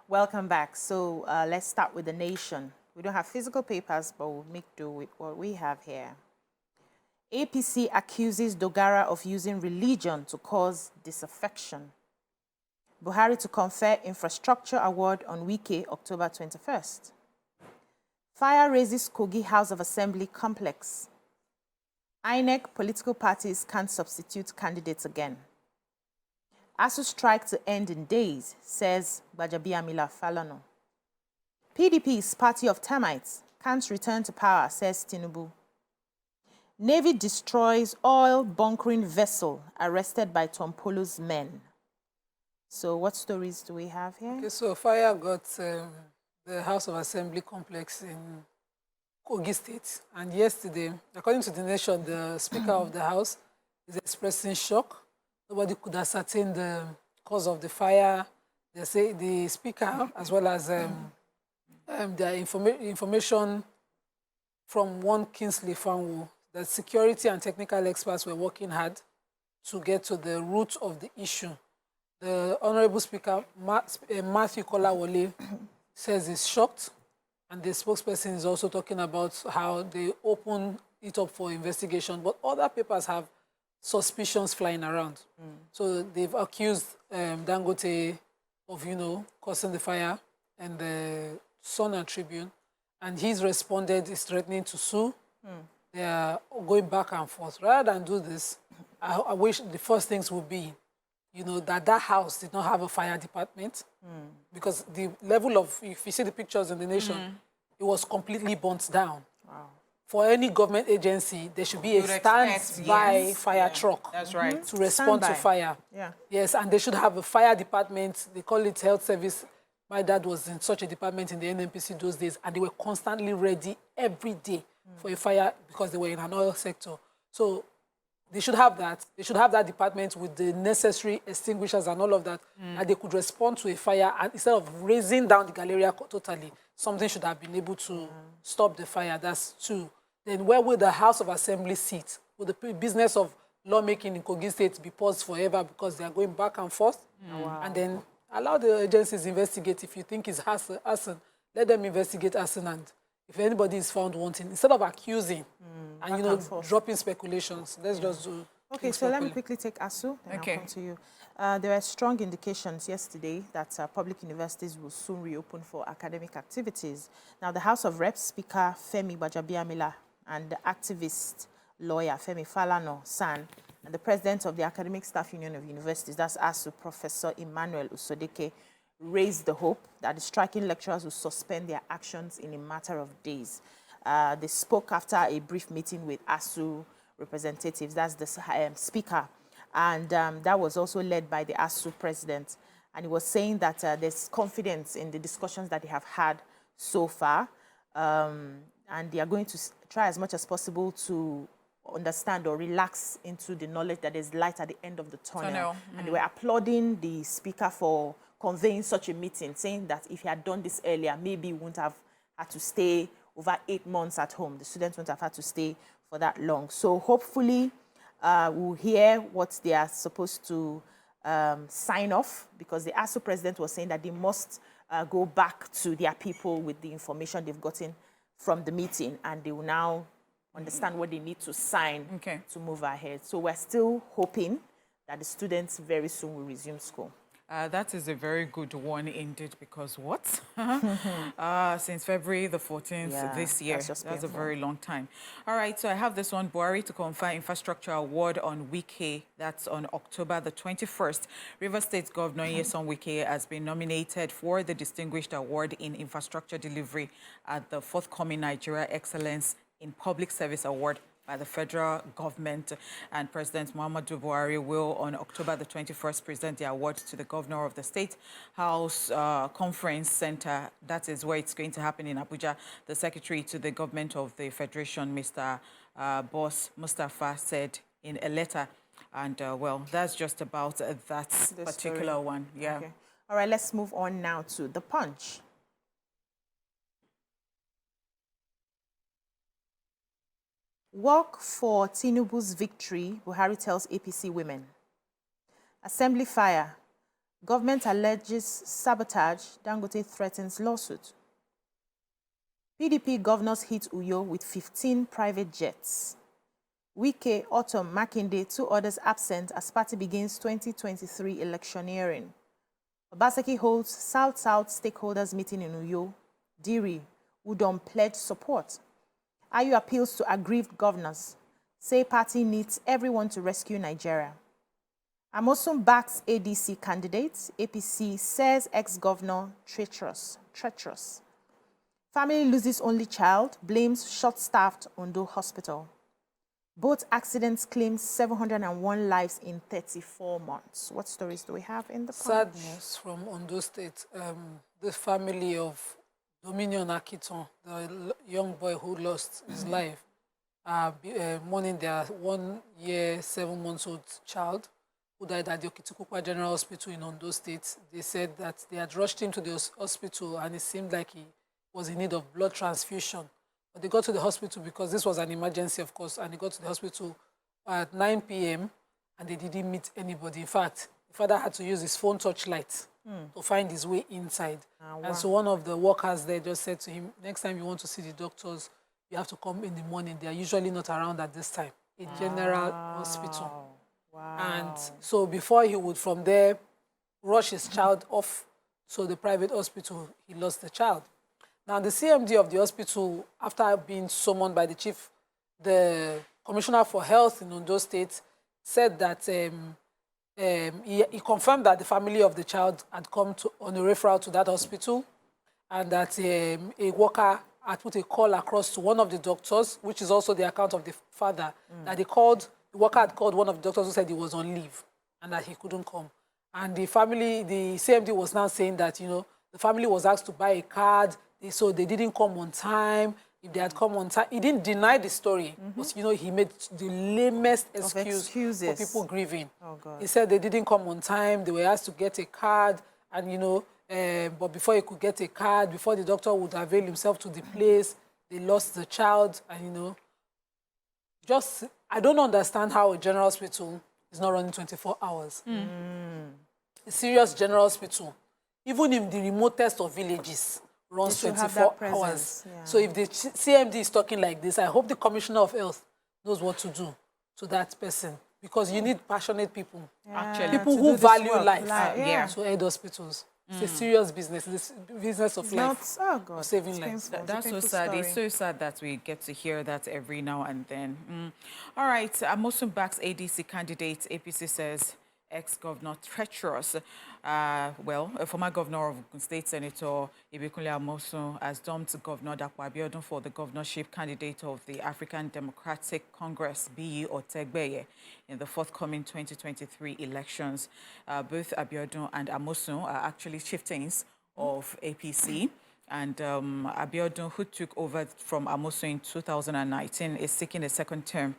Welcome back. So let's start with the nation. We don't have physical papers, but we'll make do with what we have here. APC accuses Dogara of using religion to cause disaffection. Buhari to confer infrastructure award on Wike, October 21st. Fire raises Kogi House of Assembly complex. INEC political parties can't substitute candidates again. ASUG strike to end in days, says Gbajabiamila Falana. PDP's party of termites can't return to power, says Tinubu. Navy destroys oil bunkering vessel arrested by Tom Polo's men. So what stories do we have here? Okay, so fire got the House of Assembly complex in Kogi State. And yesterday, according to the nation, the Speaker of the House is expressing shock. Nobody could ascertain the cause of the fire. They say the Speaker, as well as the information from one Kingsley Fanwo, that security and technical experts were working hard to get to the root of the issue. The Honorable Speaker, Matthew Kolawole, says he's shocked, and the spokesperson is also talking about how they opened it up for investigation, but other papers have suspicions flying around. So they've accused Dangote of, causing the fire, and the Sun and Tribune, and he's responded, is threatening to sue. They are going back and forth. Rather than do this, I wish the first things would be, that house did not have a fire department, because the level of, if you see the pictures in the nation, it was completely burnt down. Wow. For any government agency, there should be a standby fire truck. That's right. To respond to fire. Yeah. Yes, and they should have a fire department. They call it health service. My dad was in such a department in the NNPC those days, and they were constantly ready every day for a fire because they were in an oil sector. So they should have that. They should have that department with the necessary extinguishers and all of that, and they could respond to a fire. And instead of raising down the Galleria totally, something should have been able to stop the fire. That's two. Then where will the House of Assembly sit? Will the business of lawmaking in Kogi State be paused forever because they are going back and forth? Wow. And then allow the agencies investigate. If you think it's arson, let them investigate arson, and if anybody is found wanting, instead of accusing and dropping speculations, let's just do. Okay, so let me quickly take Asu, and I'll come to you. There were strong indications yesterday that public universities will soon reopen for academic activities. Now, the House of Reps Speaker Femi Gbajabiamila and the activist lawyer Femi Falana San and the president of the Academic Staff Union of Universities, that's ASU, Professor Emmanuel Usodeke, raised the hope that the striking lecturers will suspend their actions in a matter of days. They spoke after a brief meeting with ASU representatives, that's the speaker, and that was also led by the ASU president. And he was saying that there's confidence in the discussions that they have had so far, and they are going to try as much as possible to understand or relax into the knowledge that there's light at the end of the tunnel. And they were applauding the speaker for conveying such a meeting, saying that if he had done this earlier, maybe he wouldn't have had to stay over 8 months at home. The students wouldn't have had to stay for that long. So hopefully we'll hear what they are supposed to sign off, because the ASU president was saying that they must go back to their people with the information they've gotten from the meeting, and they will now understand what they need to sign to move ahead. So we're still hoping that the students very soon will resume school. That is a very good one indeed, because what? Since February the 14th this year. That's a very long time. All right, so I have this one. Buhari to confer infrastructure award on Wike. That's on October the 21st. River State Governor Nyesom Wike has been nominated for the Distinguished Award in Infrastructure Delivery at the forthcoming Nigeria Excellence in Public Service Award by the federal government, and President Muhammadu Buhari will, on October the 21st, present the award to the governor of the State House Conference Center. That is where it's going to happen in Abuja. The secretary to the government of the Federation, Mr. Boss Mustafa, said in a letter. And, well, that's just about that particular one. Yeah. Okay. All right, let's move on now to The Punch. Work for Tinubu's victory, Buhari tells APC women. Assembly fire. Government alleges sabotage. Dangote threatens lawsuit. PDP governors hit Uyo with 15 private jets. Wike, Autumn, Makinde, 2 others absent as party begins 2023 electioneering. Obaseki holds South-South stakeholders meeting in Uyo. Diri, Udom pledged support. Ayu appeals to aggrieved governors. Say party needs everyone to rescue Nigeria. Amosun backs ADC candidates. APC says ex-governor treacherous. Family loses only child, blames short-staffed Ondo Hospital. Both accidents claim 701 lives in 34 months. What stories do we have in the punch? Sad news from Ondo State. The family of Dominion Akintan, the young boy who lost his life, mourning their 1 year, 7 months old child who died at the Okitipupa General Hospital in Ondo State. They said that they had rushed him to the hospital and it seemed like he was in need of blood transfusion. But they got to the hospital because this was an emergency, of course, and they got to the hospital at 9 p.m. and they didn't meet anybody. In fact, the father had to use his phone torchlight to find his way inside. Wow. And so one of the workers there just said to him, next time you want to see the doctors, you have to come in the morning. They are usually not around at this time. A general hospital. Wow. And so before he would from there rush his child off to the private hospital, he lost the child. Now, the CMD of the hospital, after being summoned by the Commissioner for Health in Ondo State, said that he confirmed that the family of the child had come on a referral to that hospital and that a worker had put a call across to one of the doctors, which is also the account of the father, that the worker had called one of the doctors who said he was on leave and that he couldn't come. And the CMD was now saying that, the family was asked to buy a card, so they didn't come on time. If they had come on time, he didn't deny the story. But, he made the lamest excuse for people grieving. Oh, God. He said they didn't come on time. They were asked to get a card. And, but before he could get a card, before the doctor would avail himself to the place, they lost the child. And, I don't understand how a general hospital is not running 24 hours. A serious general hospital, even in the remotest of villages, runs 24 hours. Yeah. So if the CMD is talking like this, I hope the Commissioner of Health knows what to do to that person, because you need passionate people. Actually, people who value life to head hospitals. It's a serious business. This business of life, of saving lives. That's so sad. It's so sad that we get to hear that every now and then. All right, Amosun backs ADC candidate. APC says ex-governor treacherous. Well, a former governor of Ondo State, Senator Ibikunle Amosun, has dumped Governor Dapo Abiodun for the governorship candidate of the African Democratic Congress, BE Otegbeye, in the forthcoming 2023 elections. Both Abiodun and Amosun are actually chieftains of APC. And Abiodun, who took over from Amosun in 2019, is seeking a second term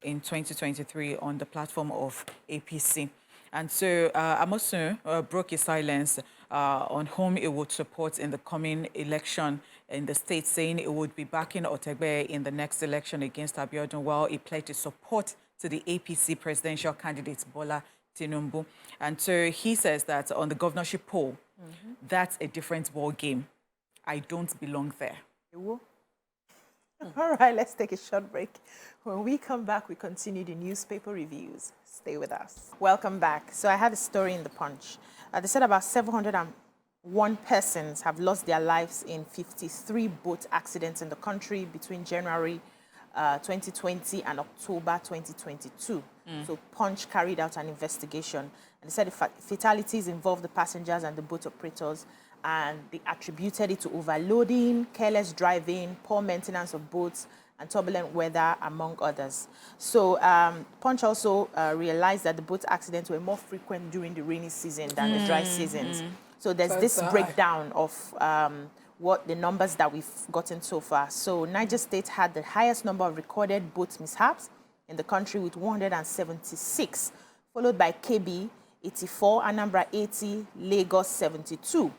in 2023 on the platform of APC. And so Amosun broke his silence on whom it would support in the coming election in the state, saying it would be backing Otegbeye in the next election against Abiodun, while he pledged his support to the APC presidential candidate, Bola Tinubu. And so he says that on the governorship poll, that's a different ball game. I don't belong there. All right, let's take a short break. When we come back, we continue the newspaper reviews. Stay with us. Welcome back. So I had a story in the Punch. They said about 701 persons have lost their lives in 53 boat accidents in the country between January 2020 and October 2022. So Punch carried out an investigation. And they said the fatalities involved the passengers and the boat operators, and they attributed it to overloading, careless driving, poor maintenance of boats, and turbulent weather, among others. So Punch also realized that the boat accidents were more frequent during the rainy season than the dry seasons. So there's this breakdown of what the numbers that we've gotten so far. So Niger State had the highest number of recorded boat mishaps in the country with 176, followed by KB 84, Anambra 80, Lagos 72.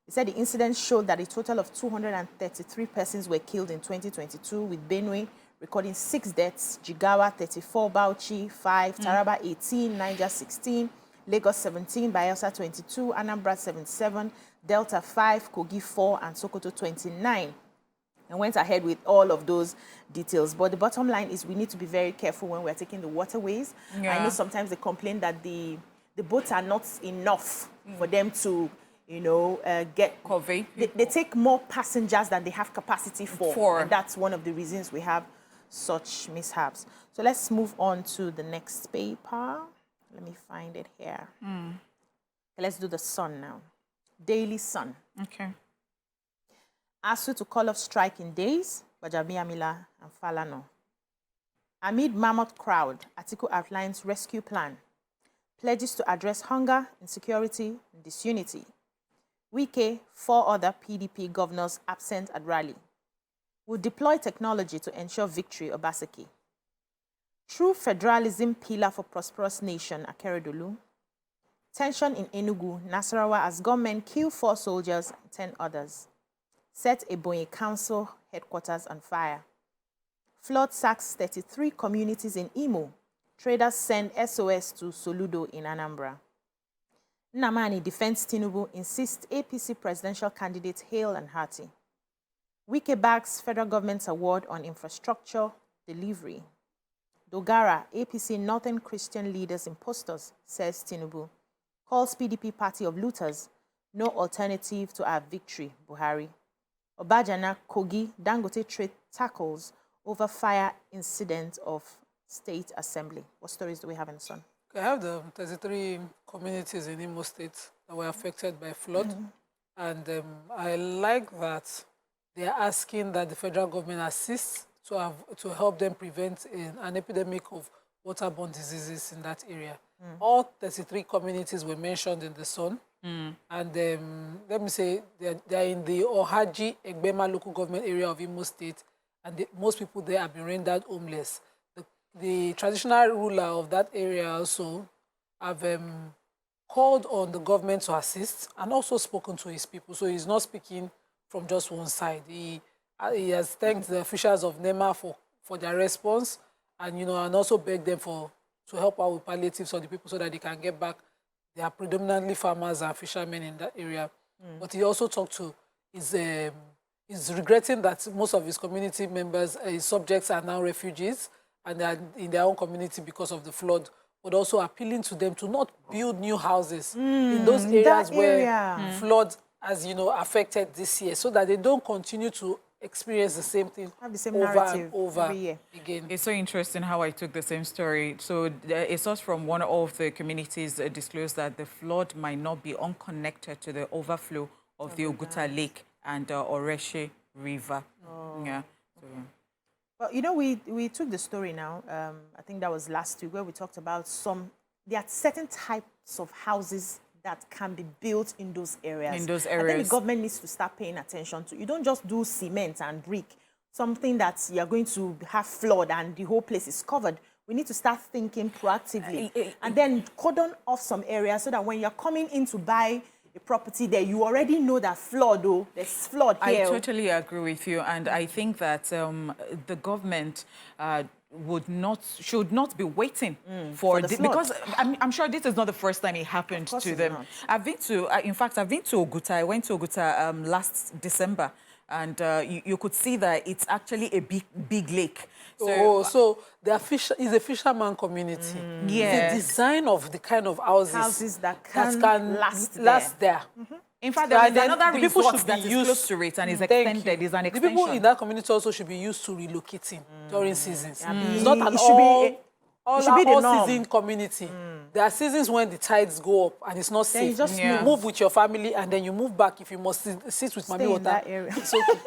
He said the incident showed that a total of 233 persons were killed in 2022, with Benue recording 6 deaths, Jigawa 34, Bauchi 5, Taraba 18, Niger 16, Lagos 17, Bayelsa 22, Anambra 77, Delta 5, Kogi 4, and Sokoto 29. And went ahead with all of those details. But the bottom line is we need to be very careful when we're taking the waterways. I know sometimes they complain that the boats are not enough for them to, get... Convey. They take more passengers than they have capacity for. And that's one of the reasons we have such mishaps. So let's move on to the next paper. Let me find it here. Okay, let's do the Sun now. Daily Sun. Okay. ASUG to call off strike in days, Gbajabiamila and Falana. Amid mammoth crowd, Atiku outlines rescue plan. Pledges to address hunger, insecurity, and disunity. Wike, 4 other PDP governors absent at rally. Will deploy technology to ensure victory, Obaseki. True federalism pillar for prosperous nation, Akeredolu. Tension in Enugu, Nasarawa as gunmen kill 4 soldiers and 10 others. Set Ebonyi Council headquarters on fire. Flood sacks 33 communities in Imo. Traders send SOS to Soludo in Anambra. Nnamani defends Tinubu, insists APC presidential candidate hail and hearty. Wike bags federal government's award on infrastructure delivery. Dogara, APC Northern Christian leaders impostors, says Tinubu. Calls PDP party of looters. No alternative to our victory, Buhari. Obajana, Kogi, Dangote trade tackles over fire incident of State Assembly. What stories do we have in the Sun? I have the 33 communities in Imo State that were affected by flood. And I like that they are asking that the federal government assist to help them prevent an epidemic of waterborne diseases in that area. All 33 communities were mentioned in the Sun. And let me say, they're in the Ohaji Egbema local government area of Imo State, and most people there have been rendered homeless. The traditional ruler of that area also have called on the government to assist and also spoken to his people. So he's not speaking from just one side. He has thanked the officials of NEMA for their response, and and also begged them to help out with palliatives for the people so that they can get back. They are predominantly farmers and fishermen in that area. But he also talked to is regretting that most of his community members, his subjects, are now refugees and they are in their own community because of the flood, but also appealing to them to not build new houses in those areas where flood has, affected this year, so that they don't continue to experience the same thing over and over again. It's so interesting how I took the same story. So a source from one of the communities disclosed that the flood might not be unconnected to the overflow of the Oguta Lake and Oreshe River. Yeah. So. Well, we took the story now. I think that was last week where we talked about there are certain types of houses that can be built in those areas. I think the government needs to start paying attention to. You don't just do cement and brick, something that you're going to have flood and the whole place is covered. We need to start thinking proactively and then cordon off some areas so that when you're coming in to buy a property there, you already know that there's flood here. I totally agree with you, and I think that the government should not be waiting for the because I'm sure this is not the first time it happened to them. Not. I've been to Oguta. I went to Oguta last December, and you could see that it's actually a big lake. So is a fisherman community. Yeah. The design of the kind of houses that can last there. In fact, there is another resort that is close to it and is extended. Is an extension. The people in that community also should be used to relocating during seasons. It's not an all-season community. There are seasons when the tides go up and it's not safe. You move with your family and then you move back if you must sit with Mami Water. That area. It's okay.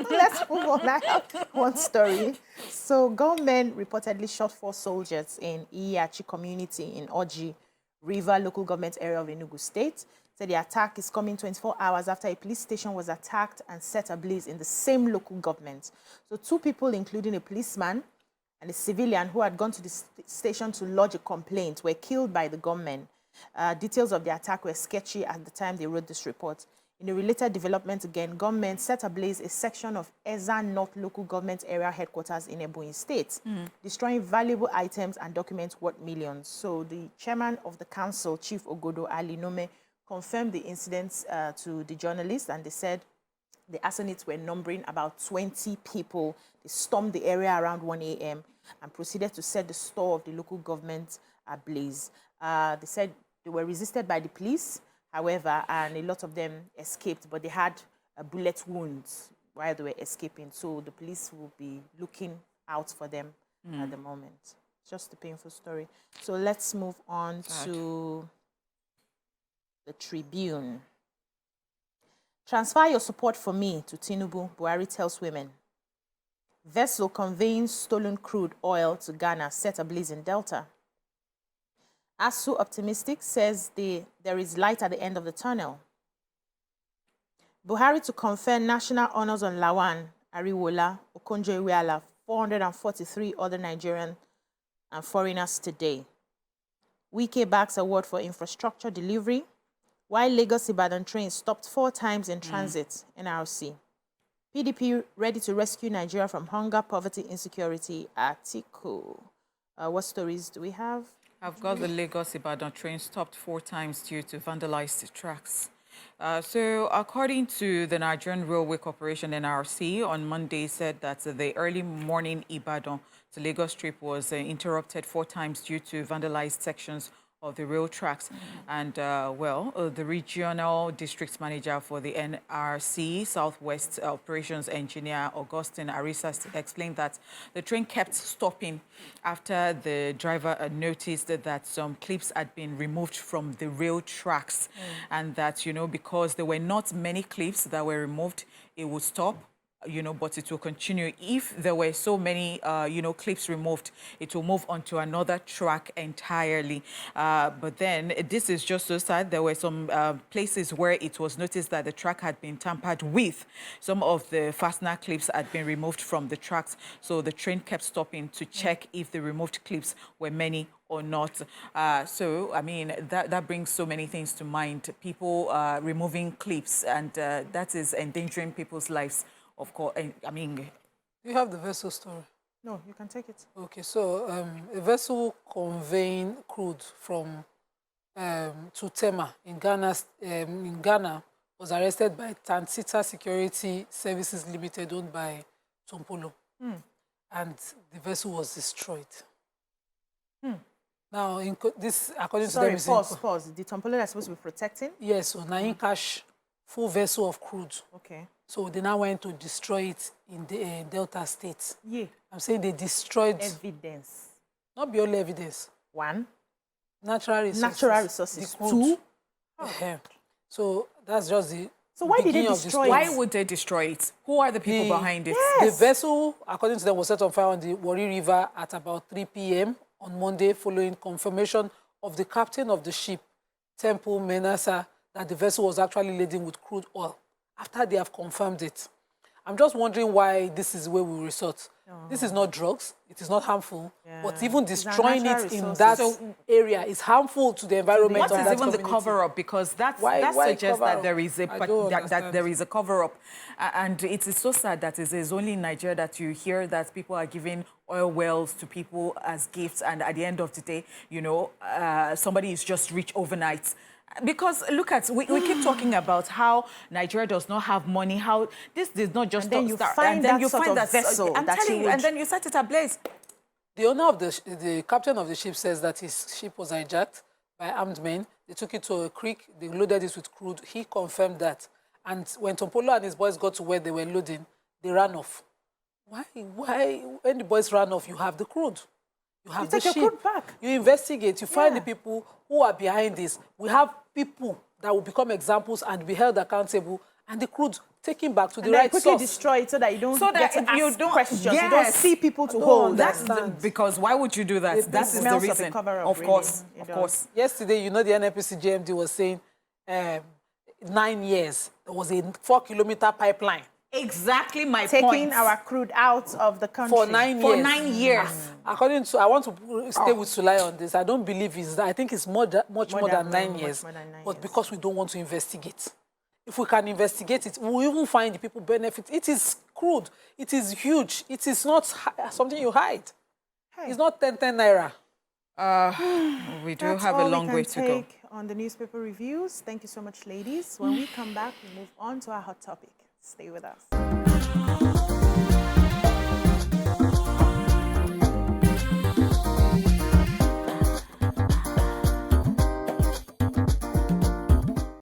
Let's move on. I have one story. So, gunmen reportedly shot 4 soldiers in Iyachi community in Oji River local government area of Enugu State. Said the attack is coming 24 hours after a police station was attacked and set ablaze in the same local government. So 2 people, including a policeman and a civilian who had gone to the station to lodge a complaint, were killed by the gunmen. Details of the attack were sketchy at the time they wrote this report. In a related development again, government set ablaze a section of Eza North Local Government Area Headquarters in Ondo State, destroying valuable items and documents worth millions. So the chairman of the council, Chief Ogodo Ali Nome, confirmed the incidents to the journalists, and they said the arsonists were numbering about 20 people. They stormed the area around 1 a.m. and proceeded to set the store of the local government ablaze. They said they were resisted by the police, however, and a lot of them escaped, but they had bullet wounds while they were escaping. So the police will be looking out for them at the moment. Just a painful story. So let's move on to the Tribune. Transfer your support for me to Tinubu, Buhari tells women. Vessel conveying stolen crude oil to Ghana set ablaze in Delta. ASUG optimistic says there is light at the end of the tunnel. Buhari to confer national honors on Lawan, Ariwola, Okonjo-Iweala, 443 other Nigerian and foreigners today. Wike backs award for infrastructure delivery, while Lagos-Ibadan train stopped 4 times in transit, NRC. PDP ready to rescue Nigeria from hunger, poverty, insecurity, Atiku. What stories do we have? I've got the Lagos-Ibadan train stopped 4 times due to vandalized tracks. So according to the Nigerian Railway Corporation, NRC, on Monday said that the early morning Ibadan to Lagos trip was interrupted 4 times due to vandalized sections of the rail tracks. And, the regional district manager for the NRC, Southwest Operations Engineer Augustine Arisa, explained that the train kept stopping after the driver noticed that some clips had been removed from the rail tracks. And that, because there were not many clips that were removed, it would stop. But it will continue. If there were so many, clips removed, it will move on to another track entirely. But then this is just so sad. There were some places where it was noticed that the track had been tampered with. Some of the fastener clips had been removed from the tracks. So the train kept stopping to check if the removed clips were many or not. That brings so many things to mind. People removing clips, and that is endangering people's lives. Of course, You have the vessel story? No, you can take it. Okay, so a vessel conveying crude from to Tema in Ghana was arrested by Tansita Security Services Limited, owned by Tompolo, and the vessel was destroyed. Now, according to them, pause. The Tompolo are supposed to be protecting? Yes, so Nain cash full vessel of crude. Okay. So they now went to destroy it in the Delta State. Yeah. I'm saying they destroyed... Evidence. Not beyond evidence. 1. Natural resources. Natural resources. 2. So that's just the... So why did they destroy it? Why would they destroy it? Who are the people behind it? Yes. The vessel, according to them, was set on fire on the Warri River at about 3 p.m. on Monday, following confirmation of the captain of the ship, Temple Menasa, that the vessel was actually laden with crude oil. After they have confirmed it, I'm just wondering why this is where we resort. This is not drugs. It is not harmful. But even destroying it in that area is harmful to the environment. What is even the cover-up? Because that suggests that there is a cover-up. And it is so sad that it is only in Nigeria that you hear that people are giving oil wells to people as gifts. And at the end of the day, somebody is just rich overnight. Because look at, we keep talking about how Nigeria does not have money, how this did not just start. And then you find that vessel. I'm telling you, and then you set it ablaze. The owner of the captain of the ship says that his ship was hijacked by armed men. They took it to a creek. They loaded it with crude. He confirmed that. And when Tompolo and his boys got to where they were loading, they ran off. Why? When the boys ran off, you have the crude. You have the ship. Your crude back. You investigate. You find the people who are behind this. We have people that will become examples and be held accountable, and the crude taken back to the right source. Quickly destroy it so that you don't get to ask questions. Yes. You don't see people to hold. Because why would you do that? That is the reason. Of course. Yesterday, the NNPC GMD was saying 9 years. There was a 4-kilometer pipeline. Exactly my point. Taking our crude out of the country. For 9 years. For 9 years. According to, I want to stay with Sulai on this. I don't believe it's that. I think it's much more than 9 years. But because we don't want to investigate. if we can investigate it, we'll even find the people benefit. It is crude. It is huge. It is not something you hide. Hey. It's not 10 naira. We do have a long way to go. On the newspaper reviews. Thank you so much, ladies. When we come back, we move on to our hot topic. Stay with us.